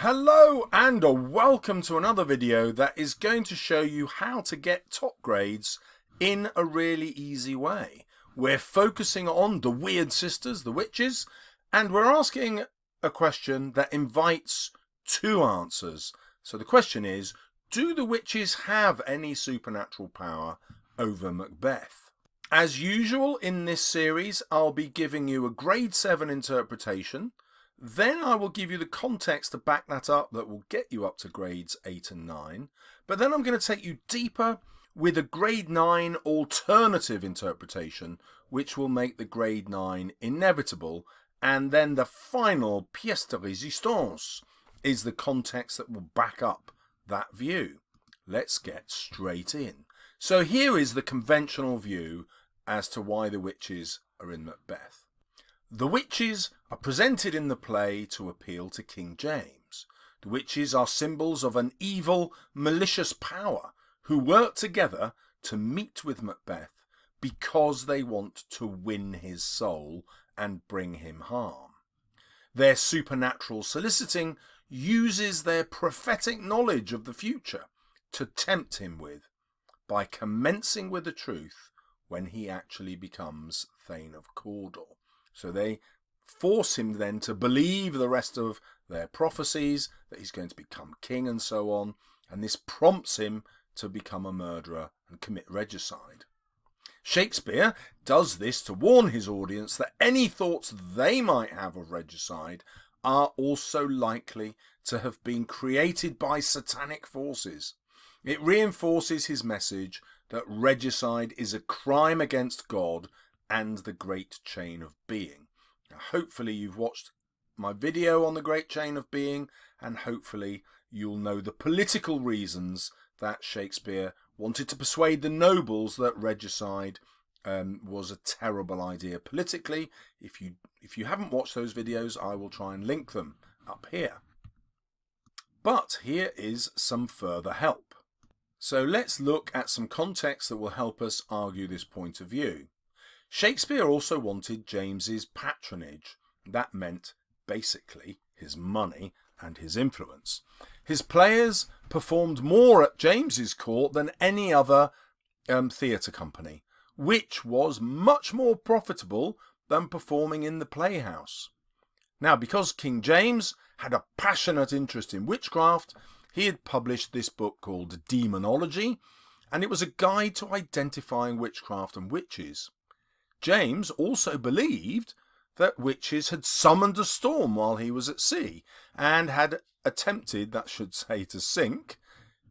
Hello and welcome to another video that is going to show you how to get top grades in a really easy way. We're focusing on the weird sisters, the witches, and we're asking a question that invites two answers. So the question is, do the witches have any supernatural power over Macbeth? As usual in this series, I'll be giving you a grade 7 interpretation. Then I will give you the context to back that up that will get you up to grades 8 and 9. But then I'm going to take you deeper with a grade 9 alternative interpretation, which will make the grade 9 inevitable. And then the final pièce de résistance is the context that will back up that view. Let's get straight in. So here is the conventional view as to why the witches are in Macbeth. The witches are presented in the play to appeal to King James. The witches are symbols of an evil, malicious power who work together to meet with Macbeth because they want to win his soul and bring him harm. Their supernatural soliciting uses their prophetic knowledge of the future to tempt him with, by commencing with the truth when he actually becomes Thane of Cawdor. So they force him then to believe the rest of their prophecies, that he's going to become king and so on, and this prompts him to become a murderer and commit regicide. Shakespeare does this to warn his audience that any thoughts they might have of regicide are also likely to have been created by satanic forces. It reinforces his message that regicide is a crime against God and the great chain of being. Now, hopefully you've watched my video on the great chain of being, and hopefully you'll know the political reasons that Shakespeare wanted to persuade the nobles that regicide was a terrible idea politically. If you haven't watched those videos, I will try and link them up here. But here is some further help. So let's look at some context that will help us argue this point of view. Shakespeare also wanted James's patronage. That meant basically his money and his influence. His players performed more at James's court than any other theatre company, which was much more profitable than performing in the playhouse. Now, because King James had a passionate interest in witchcraft, he had published this book called Demonology, and it was a guide to identifying witchcraft and witches. James also believed that witches had summoned a storm while he was at sea and had attempted, that should say, to sink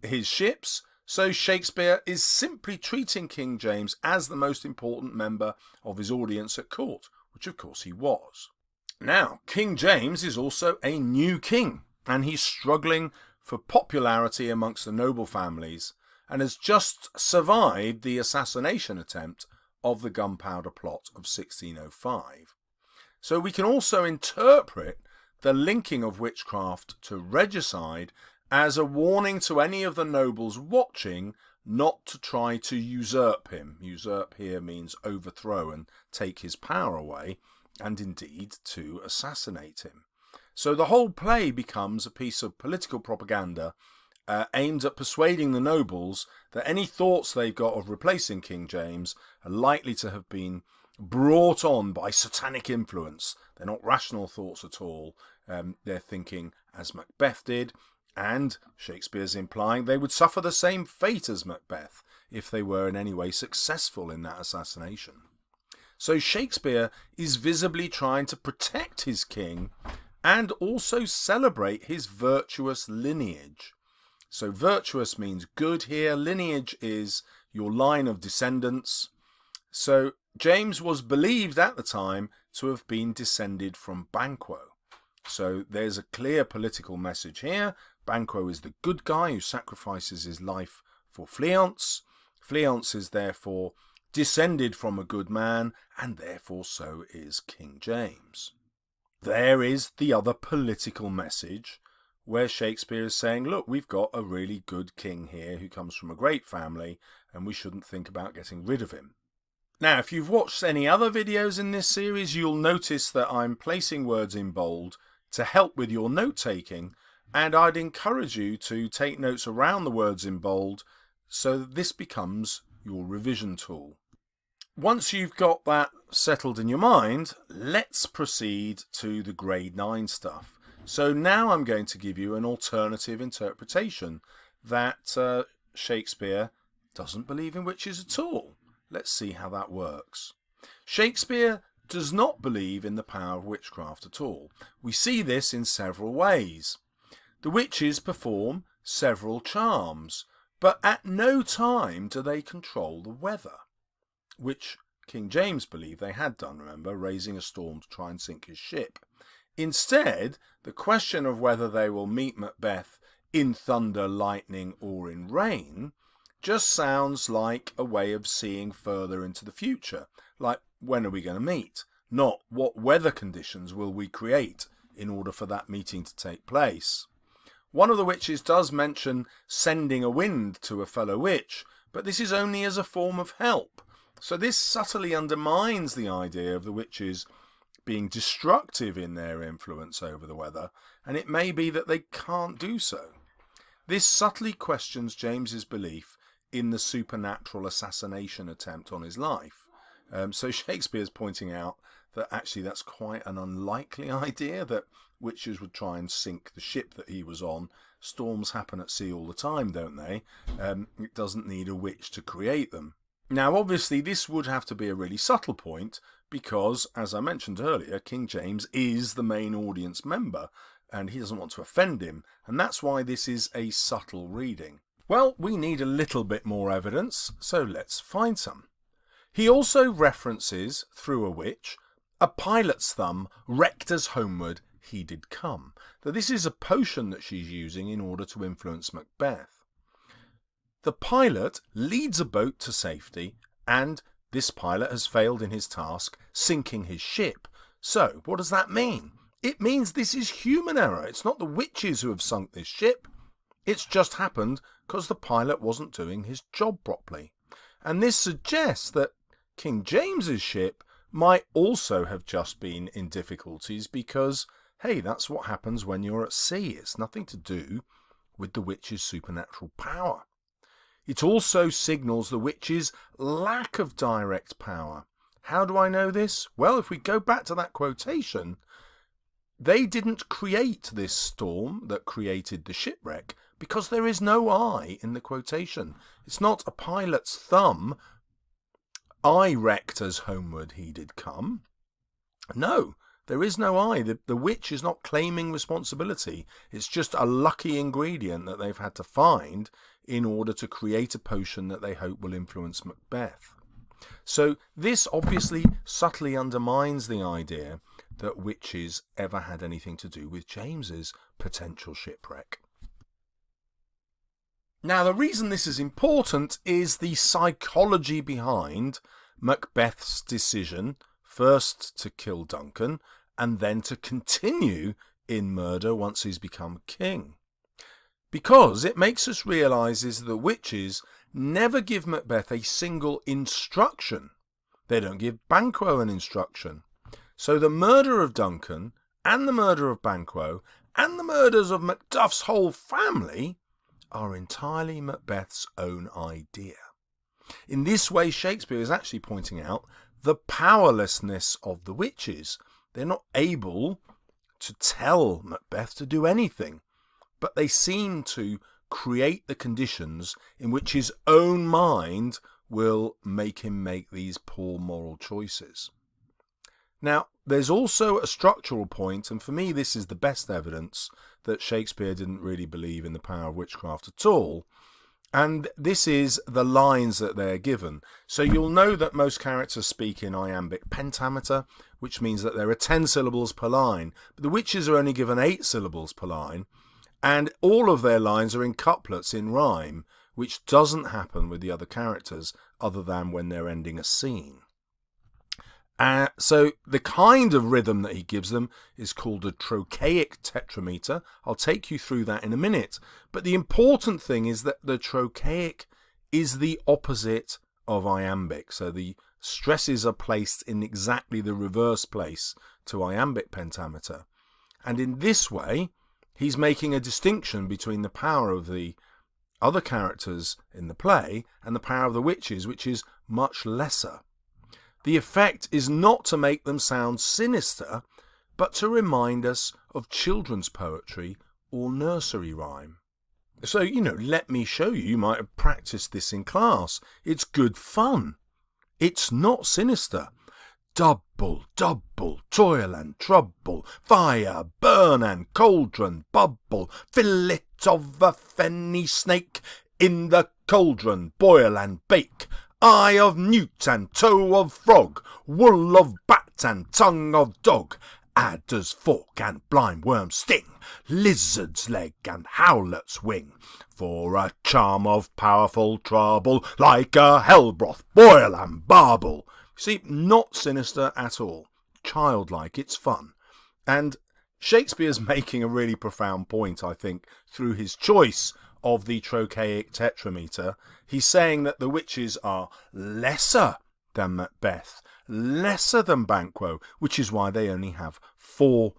his ships. So Shakespeare is simply treating King James as the most important member of his audience at court, which of course he was. Now, King James is also a new king, and he's struggling for popularity amongst the noble families and has just survived the assassination attempt of the Gunpowder Plot of 1605. So we can also interpret the linking of witchcraft to regicide as a warning to any of the nobles watching not to try to usurp him. Usurp here means overthrow and take his power away, and indeed to assassinate him. So the whole play becomes a piece of political propaganda aimed at persuading the nobles that any thoughts they've got of replacing King James are likely to have been brought on by satanic influence. They're not rational thoughts at all. They're thinking as Macbeth did, and Shakespeare's implying they would suffer the same fate as Macbeth if they were in any way successful in that assassination. So Shakespeare is visibly trying to protect his king and also celebrate his virtuous lineage. So virtuous means good here. Lineage is your line of descendants. So James was believed at the time to have been descended from Banquo. So there's a clear political message here. Banquo is the good guy who sacrifices his life for Fleance. Fleance is therefore descended from a good man, and therefore so is King James. There is the other political message, where Shakespeare is saying, look, we've got a really good king here who comes from a great family, and we shouldn't think about getting rid of him. Now, if you've watched any other videos in this series, you'll notice that I'm placing words in bold to help with your note-taking, And I'd encourage you to take notes around the words in bold so that this becomes your revision tool. Once you've got that settled in your mind, let's proceed to the grade 9 stuff. So now I'm going to give you an alternative interpretation that Shakespeare doesn't believe in witches at all. Let's see how that works. Shakespeare does not believe in the power of witchcraft at all. We see this in several ways. The witches perform several charms, but at no time do they control the weather, which King James believed they had done, remember, raising a storm to try and sink his ship. Instead, the question of whether they will meet Macbeth in thunder, lightning, or in rain just sounds like a way of seeing further into the future, like when are we going to meet, not what weather conditions will we create in order for that meeting to take place. One of the witches does mention sending a wind to a fellow witch, but this is only as a form of help. So this subtly undermines the idea of the witches being destructive in their influence over the weather, and it may be that they can't do so. This subtly questions James's belief in the supernatural assassination attempt on his life. So Shakespeare's pointing out that actually that's quite an unlikely idea, that witches would try and sink the ship that he was on. Storms happen at sea all the time, don't they? It doesn't need a witch to create them. Now, obviously, this would have to be a really subtle point because, as I mentioned earlier, King James is the main audience member and he doesn't want to offend him, and that's why this is a subtle reading. Well, we need a little bit more evidence, so let's find some. He also references, through a witch, a pilot's thumb wrecked as homeward he did come. Now, this is a potion that she's using in order to influence Macbeth. The pilot leads a boat to safety, and this pilot has failed in his task, sinking his ship. So, what does that mean? It means this is human error. It's not the witches who have sunk this ship. It's just happened because the pilot wasn't doing his job properly. And this suggests that King James's ship might also have just been in difficulties because, hey, that's what happens when you're at sea. It's nothing to do with the witch's supernatural power. It also signals the witch's lack of direct power. How do I know this? Well, if we go back to that quotation, they didn't create this storm that created the shipwreck because there is no I in the quotation. It's not a pilot's thumb. I wrecked as homeward he did come. No, there is no I. The witch is not claiming responsibility. It's just a lucky ingredient that they've had to find in order to create a potion that they hope will influence Macbeth. So this obviously subtly undermines the idea that witches ever had anything to do with James's potential shipwreck. Now, the reason this is important is the psychology behind Macbeth's decision first to kill Duncan and then to continue in murder once he's become king. Because it makes us realise that the witches never give Macbeth a single instruction. They don't give Banquo an instruction. So the murder of Duncan and the murder of Banquo and the murders of Macduff's whole family are entirely Macbeth's own idea. In this way, Shakespeare is actually pointing out the powerlessness of the witches. They're not able to tell Macbeth to do anything, but they seem to create the conditions in which his own mind will make him make these poor moral choices. Now, there's also a structural point, and for me this is the best evidence that Shakespeare didn't really believe in the power of witchcraft at all, and this is the lines that they're given. So you'll know that most characters speak in iambic pentameter, which means that there are 10 syllables per line, but the witches are only given 8 syllables per line, and all of their lines are in couplets in rhyme, which doesn't happen with the other characters other than when they're ending a scene. So the kind of rhythm that he gives them is called a Trochaic tetrameter. I'll take you through that in a minute. But the important thing is that the Trochaic is the opposite of iambic. So the stresses are placed in exactly the reverse place to iambic pentameter. And in this way, he's making a distinction between the power of the other characters in the play and the power of the witches, which is much lesser. The effect is not to make them sound sinister, but to remind us of children's poetry or nursery rhyme. So, let me show you. You might have practiced this in class. It's good fun. It's not sinister. Double, double, toil and trouble, fire, burn and cauldron bubble, fillet of a fenny snake, in the cauldron boil and bake, eye of newt and toe of frog, wool of bat and tongue of dog, adder's fork and blind worm's sting, lizard's leg and howlet's wing, for a charm of powerful trouble, like a hell broth boil and barble. See, not sinister at all. Childlike, it's fun. And Shakespeare's making a really profound point, I think, through his choice of the Trochaic Tetrameter. He's saying that the witches are lesser than Macbeth, lesser than Banquo, which is why they only have 4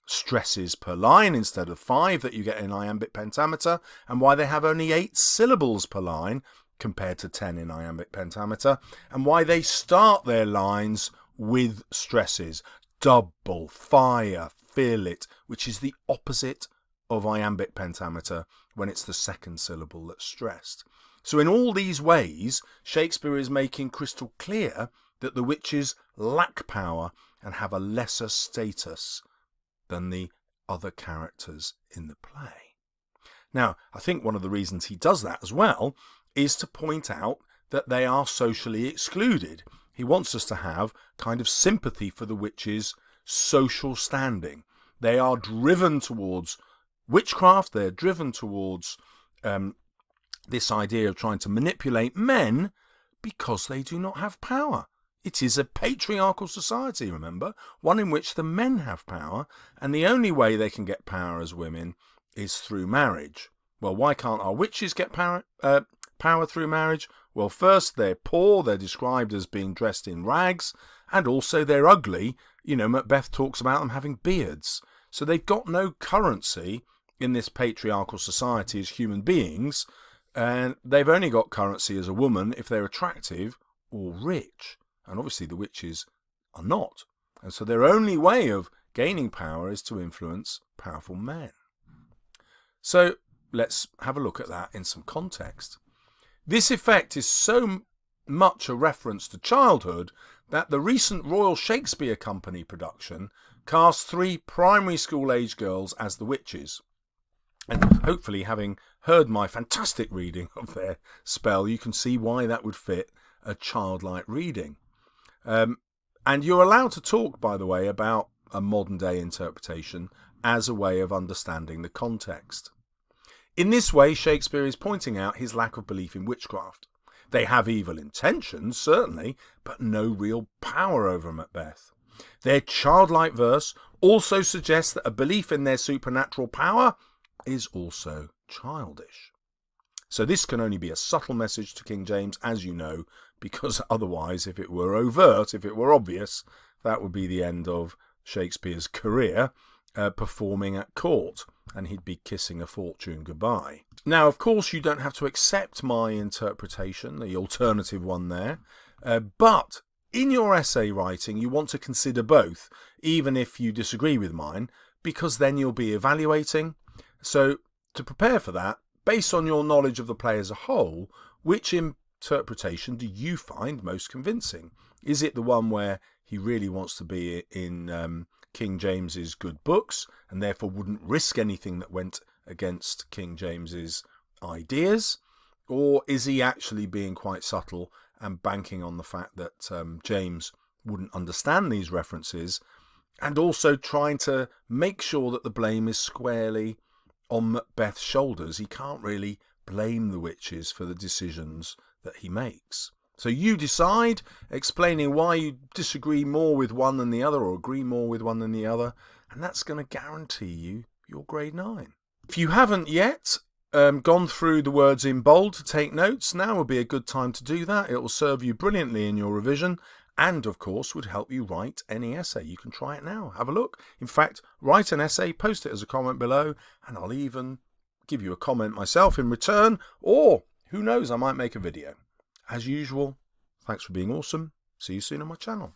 stresses per line instead of 5 that you get in iambic pentameter, and why they have only 8 syllables per line compared to 10 in iambic pentameter, and why they start their lines with stresses. Double, fire, fillet, which is the opposite of iambic pentameter when it's the second syllable that's stressed. So in all these ways, Shakespeare is making crystal clear that the witches lack power and have a lesser status than the other characters in the play. Now, I think one of the reasons he does that as well is to point out that they are socially excluded. He wants us to have kind of sympathy for the witches' social standing. They are driven towards witchcraft, they're driven towards this idea of trying to manipulate men because they do not have power. It is a patriarchal society, remember, one in which the men have power, and the only way they can get power as women is through marriage. Well, why can't our witches get power through marriage? Well, first, they're poor, they're described as being dressed in rags, and also they're ugly. Macbeth talks about them having beards. So they've got no currency in this patriarchal society as human beings, and they've only got currency as a woman if they're attractive or rich. And obviously the witches are not. And so their only way of gaining power is to influence powerful men. So let's have a look at that in some context. This effect is so much a reference to childhood that the recent Royal Shakespeare Company production cast 3 primary school age girls as the witches. And hopefully, having heard my fantastic reading of their spell, you can see why that would fit a childlike reading. And you're allowed to talk, by the way, about a modern day interpretation as a way of understanding the context. In this way, Shakespeare is pointing out his lack of belief in witchcraft. They have evil intentions, certainly, but no real power over Macbeth. Their childlike verse also suggests that a belief in their supernatural power is also childish. So this can only be a subtle message to King James, as you know, because otherwise, if it were overt, if it were obvious, that would be the end of Shakespeare's career performing at court, and he'd be kissing a fortune goodbye. Now, of course, you don't have to accept my interpretation, the alternative one there, but in your essay writing, you want to consider both, even if you disagree with mine, because then you'll be evaluating. So, to prepare for that, based on your knowledge of the play as a whole, which interpretation do you find most convincing? Is it the one where he really wants to be in King James's good books and therefore wouldn't risk anything that went against King James's ideas? Or is he actually being quite subtle and banking on the fact that James wouldn't understand these references, and also trying to make sure that the blame is squarely on Macbeth's shoulders? He can't really blame the witches for the decisions that he makes. So you decide, explaining why you disagree more with one than the other or agree more with one than the other, and that's going to guarantee you your grade 9. If you haven't yet gone through the words in bold to take notes, now would be a good time to do that. It will serve you brilliantly in your revision, and of course would help you write any essay. You can try it now. Have a look. In fact, write an essay, post it as a comment below, and I'll even give you a comment myself in return, or who knows, I might make a video. As usual, thanks for being awesome. See you soon on my channel.